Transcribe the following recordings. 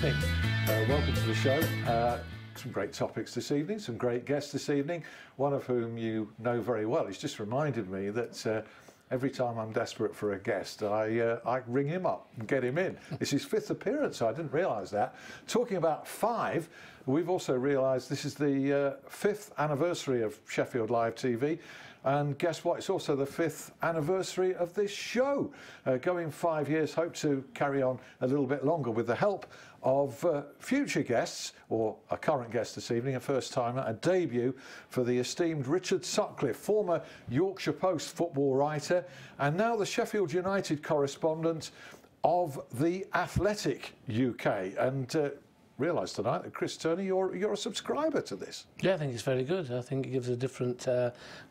evening. Welcome to the show. Some great topics this evening, some great guests this evening, one of whom you know very well. He's just reminded me that every time I'm desperate for a guest, I ring him up and get him in. It's his 5th appearance, I didn't realise that. Talking about 5, we've also realised this is the 5th anniversary of Sheffield Live TV. And guess what? It's also the 5th anniversary of this show. Going 5 years, hope to carry on a little bit longer with the help of future guests, or a current guest this evening, a first-timer, a debut for the esteemed Richard Sutcliffe, former Yorkshire Post football writer, and now the Sheffield United correspondent of The Athletic UK. And realised tonight that, Chris Turner, you're a subscriber to this. Yeah, I think it's very good. I think it gives a different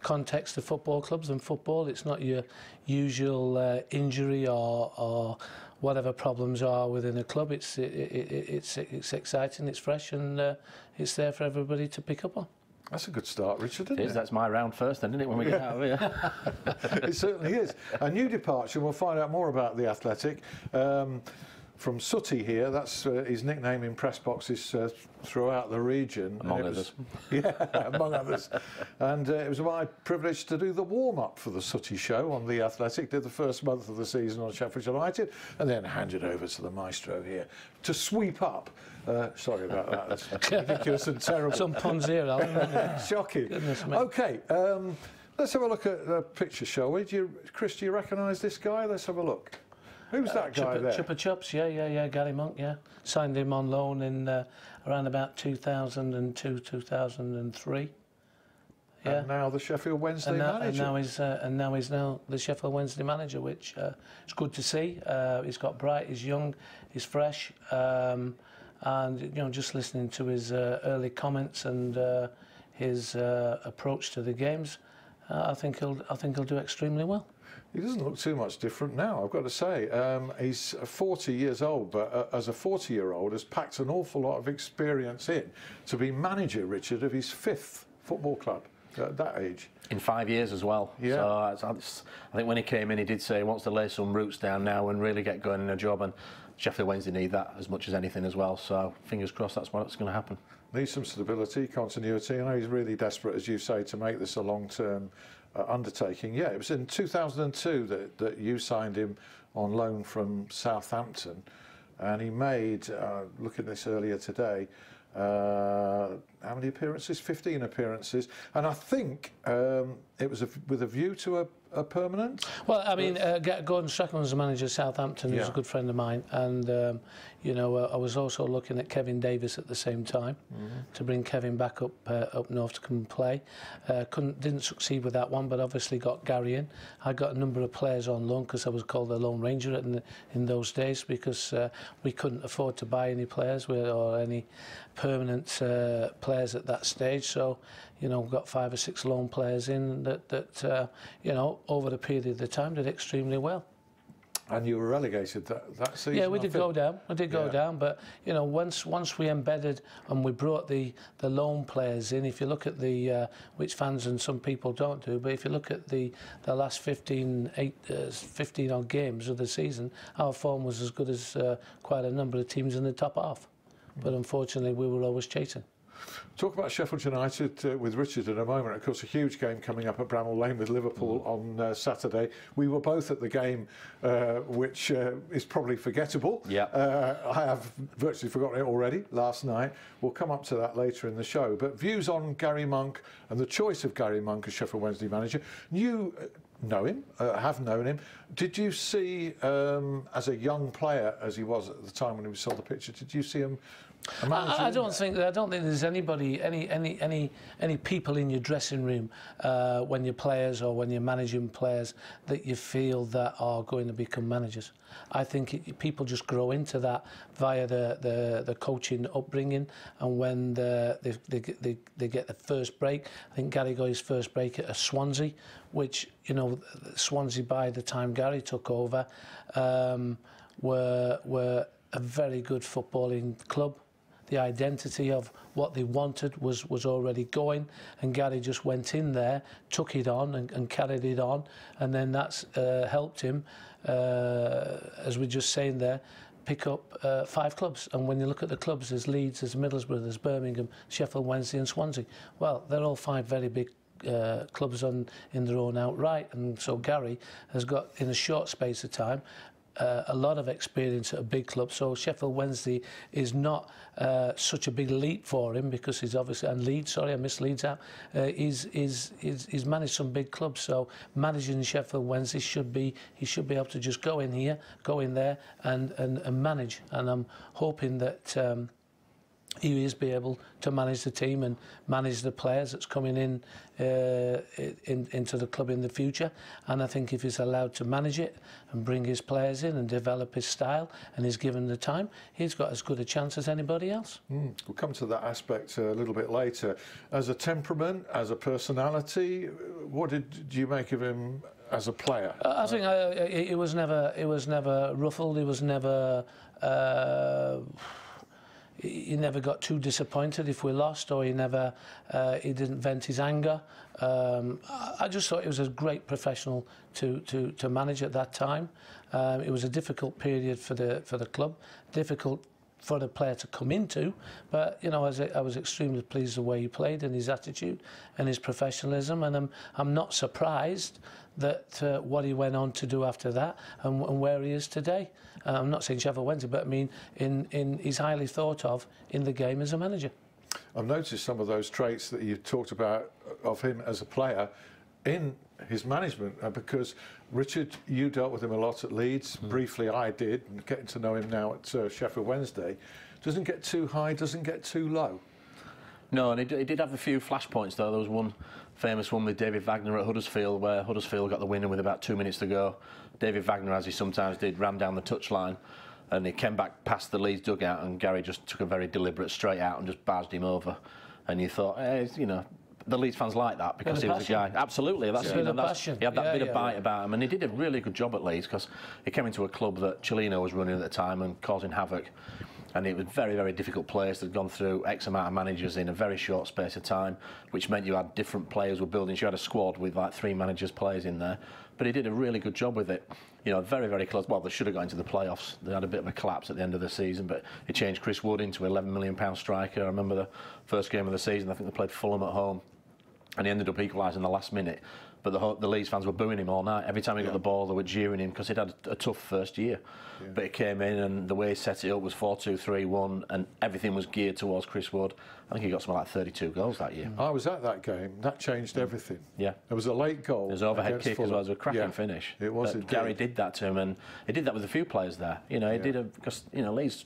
context to football clubs and football. It's not your usual injury or whatever problems are within a club. It's exciting, it's fresh, and it's there for everybody to pick up on. That's a good start, Richard, isn't it? That's my round first, then, isn't it, when we get out of here? It certainly is. A new departure, we'll find out more about The Athletic. From Sutty here, that's his nickname in press boxes throughout the region. Among others. Yeah, among others. And it was my privilege to do the warm-up for the Sutty show on The Athletic, did the first month of the season on Sheffield United, and then handed over to the maestro here to sweep up. Sorry about that, that's ridiculous and terrible. Some puns here, Alan. Shocking. Goodness me. OK, let's have a look at the picture, shall we? Chris, do you recognise this guy? Let's have a look. Who's that guy there? Chipper Chups, yeah, Garry Monk, yeah. Signed him on loan in around about 2002, 2003. Yeah. And now the Sheffield Wednesday manager. And now he's the Sheffield Wednesday manager, which is good to see. He's got bright, he's young, he's fresh, and just listening to his early comments and his approach to the games, I think he'll do extremely well. He doesn't look too much different now, I've got to say. He's 40 years old, but as a 40-year-old has packed an awful lot of experience in to be manager, Richard, of his 5th football club at that age. In 5 years as well. Yeah. So I think when he came in, he did say he wants to lay some roots down now and really get going in a job, and Sheffield Wednesday need that as much as anything as well. So fingers crossed that's what's going to happen. Needs some stability, continuity. I know he's really desperate, as you say, to make this a long-term undertaking. Yeah, it was in 2002 that you signed him on loan from Southampton, and he made, looking at this earlier today, how many appearances? 15 appearances, and I think it was with a view to a permanent. Well, I mean, Gordon Strachan was the manager of Southampton. He's a good friend of mine, and I was also looking at Kevin Davis at the same time to bring Kevin back up north to come and play. Didn't succeed with that one, but obviously got Garry in. I got a number of players on loan because I was called the Lone Ranger in those days, because we couldn't afford to buy any players or any permanent players at that stage. So, got 5 or 6 loan players in that over the period of the time did extremely well. And you were relegated that season? Yeah, we did go down. We did go down, but once we embedded and we brought the loan players in, if you look at the which fans and some people don't do, but if you look at the last 15 odd games of the season, our form was as good as quite a number of teams in the top half. But unfortunately, we were always chasing. Talk about Sheffield United with Richard in a moment. Of course, a huge game coming up at Bramall Lane with Liverpool on Saturday. We were both at the game, which is probably forgettable. Yeah. I have virtually forgotten it already last night. We'll come up to that later in the show. But views on Garry Monk and the choice of Garry Monk as Sheffield Wednesday manager. You know him, have known him. Did you see, as a young player, as he was at the time when we saw the picture, did you see him? I don't think there's anybody, any people in your dressing room when you're players or when you're managing players that you feel that are going to become managers. I think people just grow into that via the coaching upbringing, and when they get the first break. I think Garry got his first break at Swansea, which Swansea by the time Garry took over were a very good footballing club. The identity of what they wanted was already going, and Garry just went in there, took it on and carried it on, and then that's helped him, as we're just saying there, pick up 5 clubs, and when you look at the clubs, there's Leeds, there's Middlesbrough, there's Birmingham, Sheffield Wednesday and Swansea. Well, they're all 5 very big clubs in their own outright, and so Garry has got, in a short space of time, a lot of experience at a big club. So Sheffield Wednesday is not such a big leap for him, because he's obviously, and Leeds, sorry, I missed Leeds out. He's managed some big clubs, so managing Sheffield Wednesday he should be able to just go in here, go in there, and manage. And I'm hoping that he is be able to manage the team and manage the players that's coming into the club in the future. And I think if he's allowed to manage it and bring his players in and develop his style, and he's given the time, he's got as good a chance as anybody else. We'll come to that aspect a little bit later. As a temperament, as a personality, what did you make of him as a player? I think he was never ruffled. He was never. He never got too disappointed if we lost, or he didn't vent his anger. I just thought he was a great professional to manage at that time. It was a difficult period for the club, difficult for the player to come into, but you know, I was extremely pleased the way he played and his attitude and his professionalism, and I'm not surprised that what he went on to do after that and where he is today. I'm not saying Sheffield Wednesday, but I mean he's highly thought of in the game as a manager. I've noticed some of those traits that you talked about of him as a player in his management, because Richard, you dealt with him a lot at Leeds. Briefly I did, and getting to know him now at Sheffield Wednesday. Doesn't get too high, doesn't get too low. No, and he did have a few flashpoints though. There was one famous one with David Wagner at Huddersfield, where Huddersfield got the winner with about 2 minutes to go. David Wagner, as he sometimes did, ran down the touchline, and he came back past the Leeds dugout, and Garry just took a very deliberate straight out and just barged him over. And you thought, hey, you know, the Leeds fans like that because he was a guy. Absolutely, he had that bit of bite about him, and he did a really good job at Leeds, because he came into a club that Cellino was running at the time and causing havoc. And it was very, very difficult players that had gone through X amount of managers in a very short space of time, which meant you had different players were building. You had a squad with like 3 managers, players in there, but he did a really good job with it. You know, very, very close. Well, they should have got into the playoffs. They had a bit of a collapse at the end of the season, but he changed Chris Wood into an £11 million striker. I remember the first game of the season, I think they played Fulham at home, and he ended up equalising the last minute. But the Leeds fans were booing him all night. Every time he got the ball, they were jeering him, because he'd had a tough first year. Yeah. But he came in, and the way he set it up was 4-2-3-1, and everything was geared towards Chris Wood. I think he got something like 32 goals that year. I was at that game. That changed everything. Yeah. There was a late goal. There was an overhead kick as well. It was a cracking finish. It was. Garry did that to him, and he did that with a few players there. You know, he did because you know, Leeds.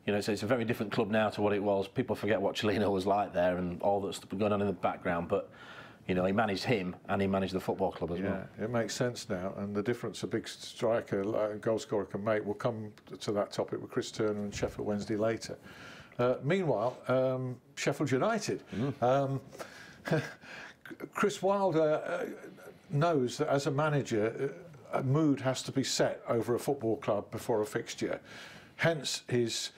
You know, it's a very different club now to what it was. People forget what Cellino was like there and all that's going on in the background, but. You know, he managed him and he managed the football club as well. Yeah, it makes sense now, and the difference a big striker, goal scorer can make. We'll come to that topic with Chris Turner and Sheffield Wednesday later. Meanwhile, Sheffield United. Chris Wilder knows that as a manager, a mood has to be set over a football club before a fixture. Hence his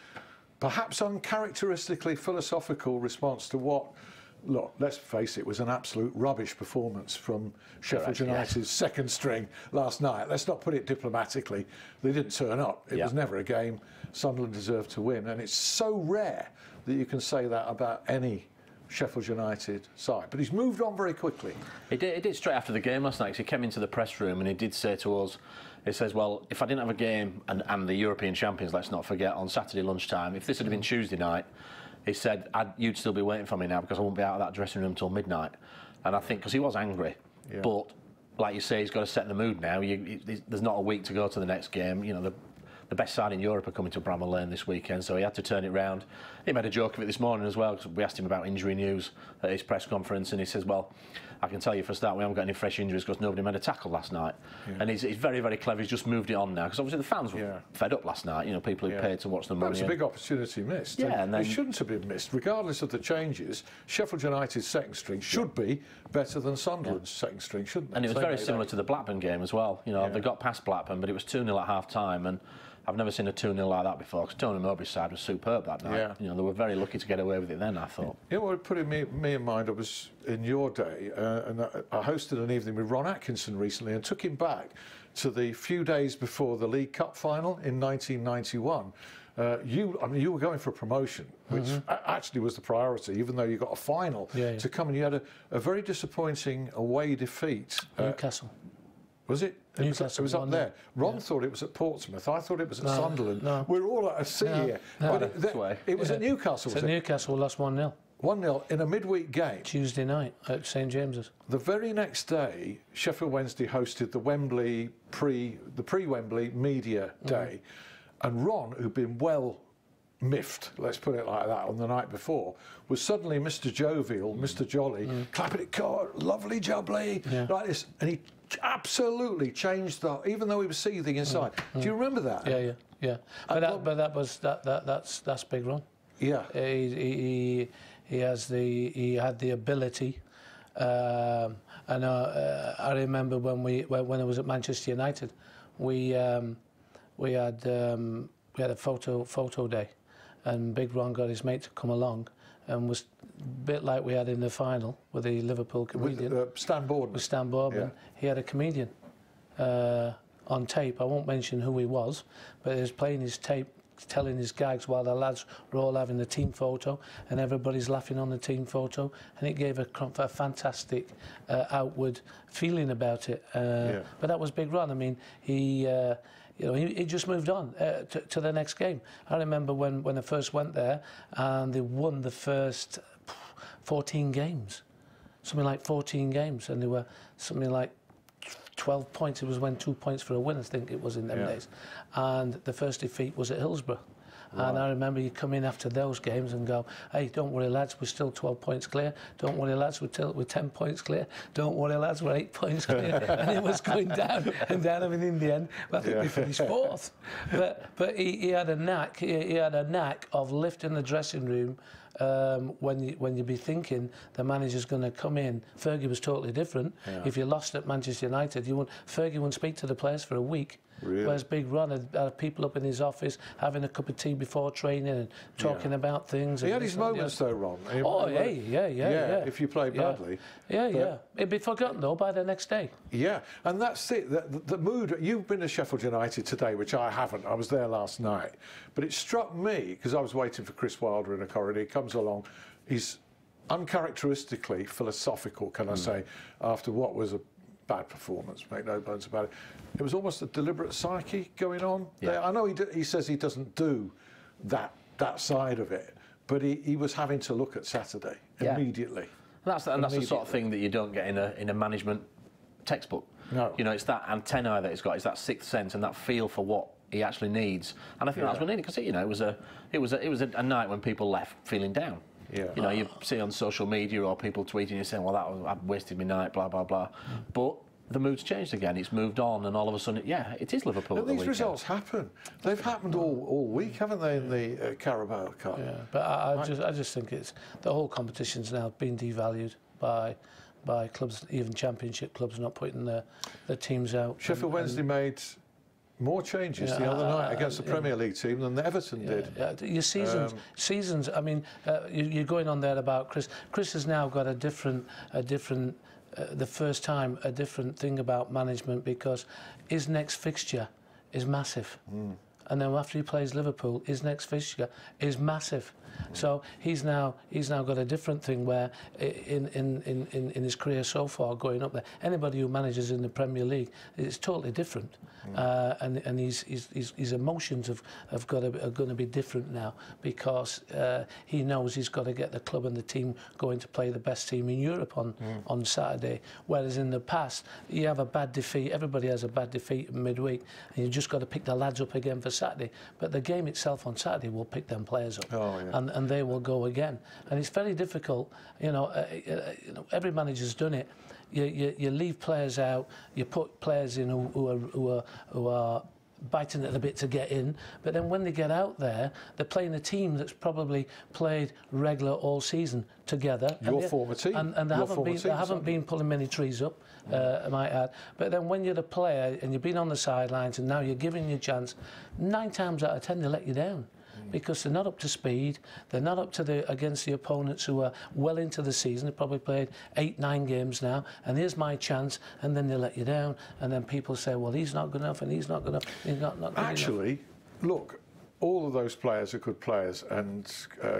perhaps uncharacteristically philosophical response to what, look, let's face it, was an absolute rubbish performance from Sheffield United's second string last night. Let's not put it diplomatically. They didn't turn up. It was never a game Sunderland deserved to win. And it's so rare that you can say that about any Sheffield United side. But he's moved on very quickly. He did straight after the game last night, because he came into the press room and he did say to us, he says, well, if I didn't have a game and the European champions, let's not forget, on Saturday lunchtime, if this had been Tuesday night, he said, you'd still be waiting for me now, because I won't be out of that dressing room till midnight. And I think, because he was angry, but like you say, he's got to set the mood now. There's not a week to go to the next game. You know, the best side in Europe are coming to Bramall Lane this weekend, so he had to turn it round. He made a joke of it this morning as well, because we asked him about injury news at his press conference, and he says, well, I can tell you for a start, we haven't got any fresh injuries because nobody made a tackle last night. And he's very, very clever. He's just moved it on now, because obviously the fans were fed up last night, you know, people who paid to watch the money. That was a big opportunity missed. Yeah, and then, it shouldn't have been missed. Regardless of the changes, Sheffield United's second string should be better than Sunderland's second string, shouldn't it? And it was very similar to the Blackburn game as well. You know, they got past Blackburn, but it was 2-0 at half-time, and I've never seen a 2-0 like that before, because Tony Mowbray's side was superb that night. Yeah. You know, they were very lucky to get away with it then, I thought. You know what put me in mind, I was in your day, and I hosted an evening with Ron Atkinson recently and took him back to the few days before the League Cup final in 1991. You were going for promotion, which actually was the priority, even though you got a final to come, and you had a very disappointing away defeat. Newcastle. Was it? Newcastle. It was up there. Ron thought it was at Portsmouth. I thought it was at Sunderland. No. We're all at a sea here. No. But it was at Newcastle, was At it? Newcastle, lost 1-0. 1-0 in a midweek game. Tuesday night at St James's. The very next day, Sheffield Wednesday hosted the pre-Wembley media day, and Ron, who'd been well miffed, let's put it like that, on the night before, was suddenly Mr. Jovial, Mr. Jolly, clapping it, lovely jubbly, like this, and he absolutely changed that, even though he was seething inside. Do you remember that? Yeah. That's Big Ron. Yeah. He had the ability. And I remember when I was at Manchester United, we had a photo day, and Big Ron got his mate to come along, and was a bit like we had in the final with the Liverpool comedian. With Stan Boardman. With Stan Boardman. Yeah. He had a comedian on tape. I won't mention who he was, but he was playing his tape, telling his gags while the lads were all having the team photo, and everybody's laughing on the team photo, and it gave a fantastic outward feeling about it. But that was Big Ron. I mean, he just moved on to the next game. I remember when I first went there, and they won the first 14 games, something like 14 games, and they were something like 12 points. It was when 2 points for a win, I think it was in them days. And the first defeat was at Hillsborough. Right. And I remember you come in after those games and go, hey, don't worry, lads, we're still 12 points clear. Don't worry, lads, we're 10 points clear. Don't worry, lads, we're 8 points clear. And it was going down and down. I mean, in the end, I think we finished fourth. But he had a knack. He had a knack of lifting the dressing room. When you'd be thinking the manager's going to come in. Fergie was totally different. If you lost at Manchester United, Fergie wouldn't speak to the players for a week. Really? Whereas Big Ron had people up in his office having a cup of tea before training and talking about things. He had his moments though, Ron. Yeah. If you play badly. Yeah. It'd be forgotten though by the next day. Yeah, and that's it. The mood. You've been to Sheffield United today, which I haven't. I was there last night, but it struck me because I was waiting for Chris Wilder in a corridor. He comes along. He's uncharacteristically philosophical, can I say, after what was a bad performance, make no bones about it. It was almost a deliberate psyche going on there. I know he says he doesn't do that side of it, but he was having to look at Saturday immediately. That's the sort of thing that you don't get in a management textbook. No. You know, it's that antennae that he's got, it's that sixth sense and that feel for what he actually needs. And I think that's what he needed, because it was a night when people left feeling down. Yeah. You know, you see on social media or people tweeting you saying, well, I've wasted my night, blah, blah, blah. But the mood's changed again. It's moved on, and all of a sudden, it is Liverpool. And these results happen. They've happened all week, haven't they, in the Carabao Cup? Yeah, but I just think it's the whole competition's now been devalued by clubs, even Championship clubs, not putting their teams out. Sheffield Wednesday made more changes the other night against the Premier League team than Everton did. Your seasons. I mean, you're going on there about Chris. Chris has now got a different. The first time a different thing about management, because his next fixture is massive. And then after he plays Liverpool, his next fixture is massive. So he's now got a different thing where in his career so far going up there, anybody who manages in the Premier League, it's totally different. And his emotions are going to be different now, because he knows he's got to get the club and the team going to play the best team in Europe on Saturday. Whereas in the past, you have a bad defeat, everybody has a bad defeat in midweek, and you just got to pick the lads up again for Saturday. But the game itself on Saturday will pick them players up, and they will go again. And it's very difficult. Every manager's done it. You leave players out. You put players in who are biting at the bit to get in, but then when they get out there, they're playing a team that's probably played regular all season together. Your former team. And they haven't been pulling many trees up, I might add. But then when you're the player and you've been on the sidelines and now you're giving your chance, 9 times out of 10 they let you down. Because they're not up to speed, they're not up to against the opponents who are well into the season. They've probably played 8, 9 games now, and here's my chance, and then they let you down, and then people say, well, he's not good enough, and he's not good enough, he's not good Actually, enough. Look, all of those players are good players, and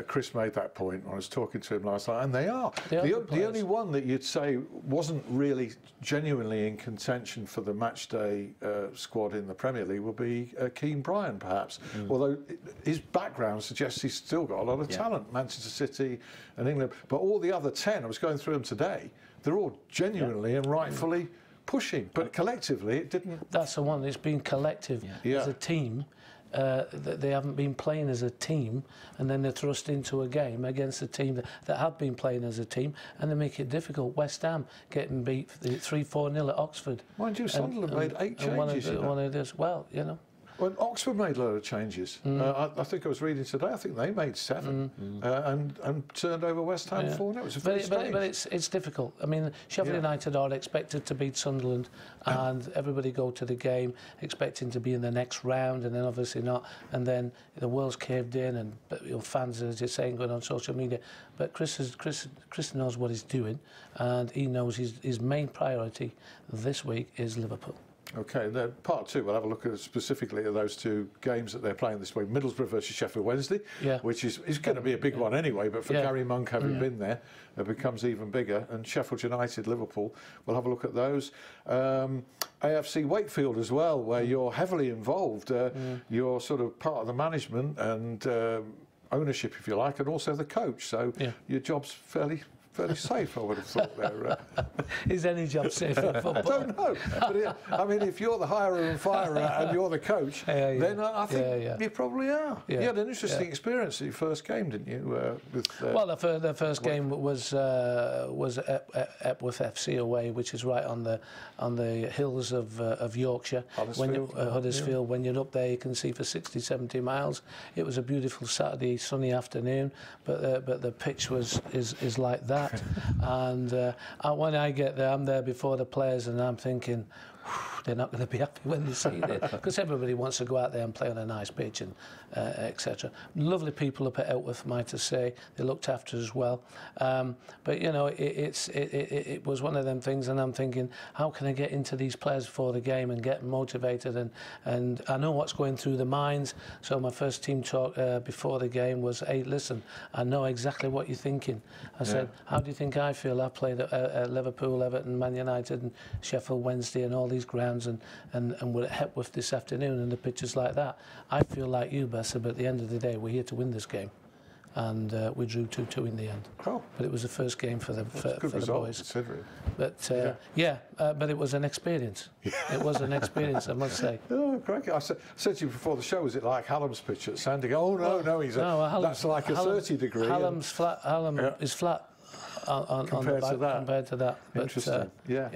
Chris made that point when I was talking to him last night, and they are. The only one that you'd say wasn't really genuinely in contention for the matchday squad in the Premier League would be Keane Bryan, perhaps. Although his background suggests he's still got a lot of talent, Manchester City and England. But all the other 10, I was going through them today, they're all genuinely and rightfully pushing, but collectively it didn't. That's the one. It's been collective as a team. They haven't been playing as a team, and then they're thrust into a game against a team that have been playing as a team, and they make it difficult. West Ham getting beat 3-4-0 at Oxford. Mind you, Sunderland made 8 changes. One of those, well, you know. Well, Oxford made a lot of changes. I think I was reading today. I think they made 7 and turned over West Ham 4-0. It was very strange. But it's difficult. I mean, Sheffield United are expected to beat Sunderland, and everybody go to the game expecting to be in the next round, and then obviously not. And then the world's caved in, and fans are just saying going on social media. But Chris knows what he's doing, and he knows his main priority this week is Liverpool. Okay, then part 2, we'll have a look at specifically at those 2 games that they're playing this week. Middlesbrough versus Sheffield Wednesday, which is going to be a big one anyway, but for Garry Monk having been there, it becomes even bigger. And Sheffield United, Liverpool, we'll have a look at those. AFC Wakefield as well, where you're heavily involved. You're sort of part of the management and ownership, if you like, and also the coach. So your job's fairly safe, I would have thought there. Is any job safe in football? I don't know. But I mean, if you're the hirer and firer and you're the coach, then I think you probably are. You had an interesting experience at your first game, didn't you? Well, the first game was Epworth FC away, which is right on the hills of Yorkshire. Huddersfield. When you're up there, you can see for 60, 70 miles. It was a beautiful Saturday, sunny afternoon, but the pitch is like that. And when I get there, I'm there before the players, and I'm thinking, they're not going to be happy when they see it, because everybody wants to go out there and play on a nice pitch and etc. Lovely people up at Epworth, might I say. They looked after us as well. But you know, it was one of them things, and I'm thinking, how can I get into these players before the game and get them motivated? And I know what's going through the minds. So my first team talk before the game was, hey, listen, I know exactly what you're thinking. I said, how do you think I feel? I've played at Liverpool, Everton, Man United, and Sheffield Wednesday, and all these grounds, and we're at Hepworth this afternoon, and the pitch is like that. I feel like you, Besser, but at the end of the day, we're here to win this game. And we drew 2-2 in the end. Oh. But it was the first game for the boys. Considering. But but it was an experience. It was an experience, I must say. Oh, crikey. I said to you before the show, was it like Hallam's pitch at Sandy? Oh, no, that's like a 30 degree. Hallam's flat. Hallam is flat compared to that. But, interesting. You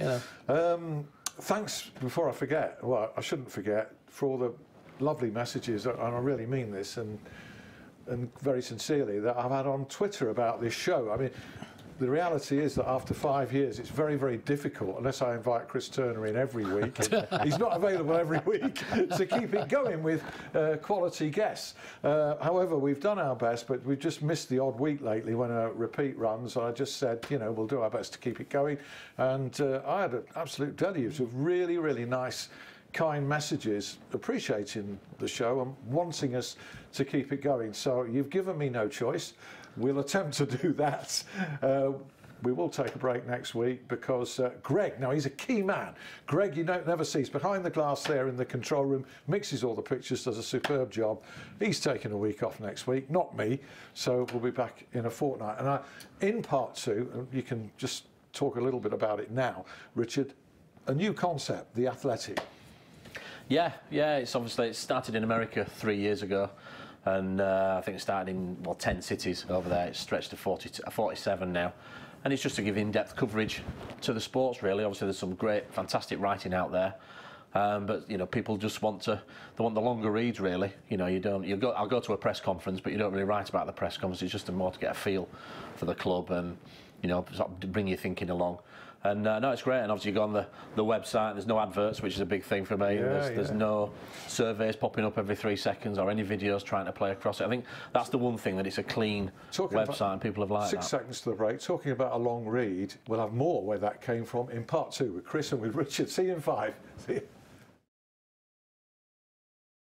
know. Thanks, before I forget, well, I shouldn't forget, for all the lovely messages, and I really mean this, and very sincerely, that I've had on Twitter about this show. I mean, the reality is that after 5 years, it's very, very difficult, unless I invite Chris Turner in every week. He's not available every week, to keep it going with quality guests. However, we've done our best, but we've just missed the odd week lately when a repeat runs. I just said, you know, we'll do our best to keep it going. And I had an absolute deluge of really, really nice, kind messages appreciating the show and wanting us to keep it going. So you've given me no choice. We'll attempt to do that. We will take a break next week because Greg, now he's a key man. Greg, you never sees behind the glass there in the control room, mixes all the pictures, does a superb job. He's taking a week off next week, not me. So we'll be back in a fortnight. And in part 2, you can just talk a little bit about it now, Richard, a new concept, The Athletic. Yeah, it started in America 3 years ago, and I think it started in 10 cities over there. It's stretched to 47 now, and it's just to give in-depth coverage to the sports. Really, obviously there's some great, fantastic writing out there, But you know, people just want the longer reads, really. You know, I'll go to a press conference, but you don't really write about the press conference. It's just more to get a feel for the club and, you know, sort of bring your thinking along. And no, it's great. And obviously, you go on the website. There's no adverts, which is a big thing for me. There's no surveys popping up every 3 seconds or any videos trying to play across it. I think that's the one thing, that it's a clean website, and people have liked that. 6 seconds to the break. Talking about a long read, we'll have more where that came from in part 2 with Chris and with Richard. See you in 5. See you.